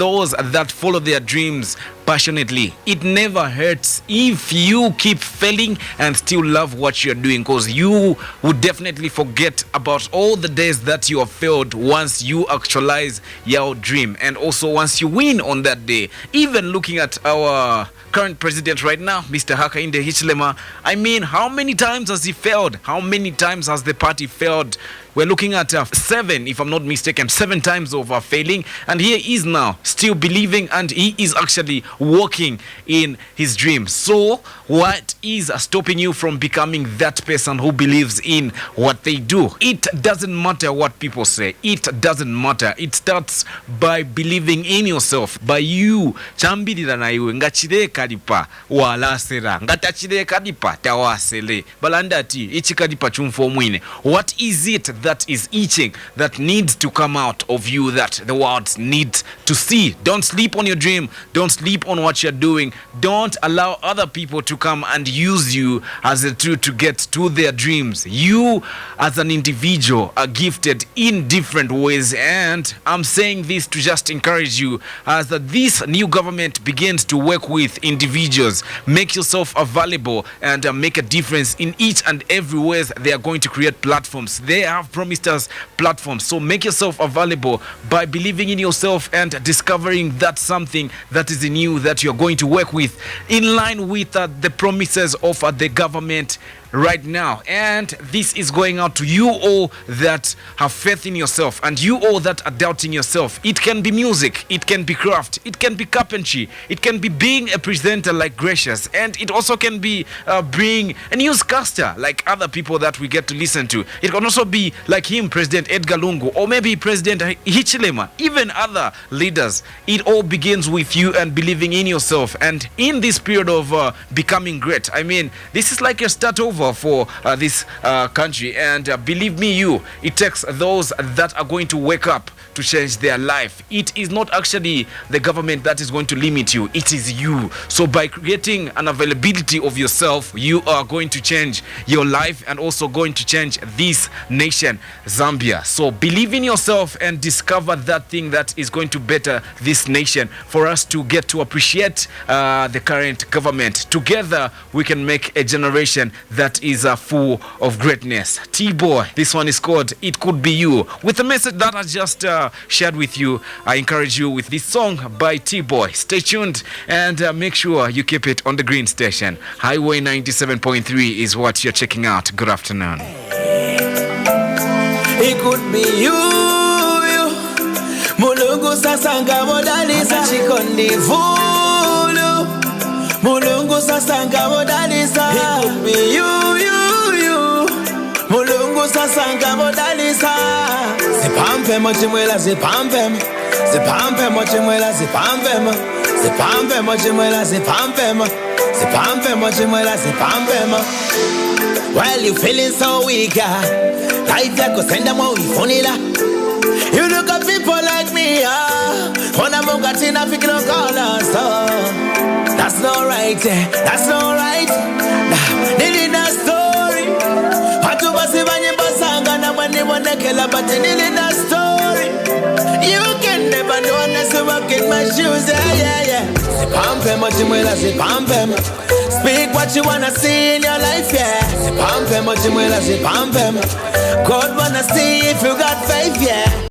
those that follow their dreams passionately. It never hurts if you keep failing and still love what you're doing, because you would definitely forget about all the days that you have failed once you actualize your dream, and also once you win on that day. Even looking at our current president right now, Mr. Hakainde Hichilema, I mean, how many times has he failed? How many times has the party failed? We're looking at 7, if I'm not mistaken, 7 times of failing, and here he is now still believing, and he is actually walking in his dream. So what is stopping you from becoming that person who believes in what they do? It doesn't matter what people say. It doesn't matter. It starts by believing in yourself, by you chambirira na iwe ngachire kadipa walasera ngatachire kadipa tawasele balandati ichi kadipa chumfo mwine. What is it that is itching, that needs to come out of you, that the world needs to see? Don't sleep on your dream. Don't sleep on what you're doing. Don't allow other people to come and use you as a tool to get to their dreams. You as an individual are gifted in different ways, and I'm saying this to just encourage you as that this new government begins to work with individuals. Make yourself available and make a difference in each and every ways they are going to create platforms. They have promised us platforms, so make yourself available by believing in yourself and discovering that something that is in you that you're going to work with in line with the promises of the government right now. And this is going out to you all that have faith in yourself, and you all that are doubting yourself. It can be music, it can be craft, it can be carpentry, it can be being a presenter like Gracious, and it also can be being a newscaster like other people that we get to listen to. It can also be like him, President Edgar Lungu, or maybe President Hichilema, even other leaders. It all begins with you and believing in yourself. And in this period of becoming great, I mean, this is like a start over for this country, and believe me, it takes those that are going to wake up to change their life. It is not actually the government that is going to limit you, it is you. So by creating an availability of yourself, you are going to change your life and also going to change this nation, Zambia. So believe in yourself and discover that thing that is going to better this nation, for us to get to appreciate the current government. Together we can make a generation that is full of greatness. T-Boy, this one is called It Could Be You. With the message that I just shared with you, I encourage you with this song by T-Boy. Stay tuned and make sure you keep it on the green station. Highway 97.3 is what you're checking out. Good afternoon. It could be you. Mulungu sasanga modalisa chikondi vulu. Mulungu sasanga modalisa. It could be you. Mulungu sasanga modalisa. Zipampe mochimwela zipampe. Zipampe mochimwela zipampe. Zipampe mochimwela zipampe. Zipampe mochimwela zipampe. While you feeling so weak, life yako senda mo ifonila. You look at people like me, Ona munga tina fikiro kola, so that's not right, that's not right. Nili na story, hatu basi banye basanga na mani wanekela, but nili na story. You can never know unless you walk in my shoes, yeah. Zipampe mochimwela zipampe. Speak what you wanna see in your life, yeah. Zipampe mochimwela zipampe. God wanna see if you got faith, yeah.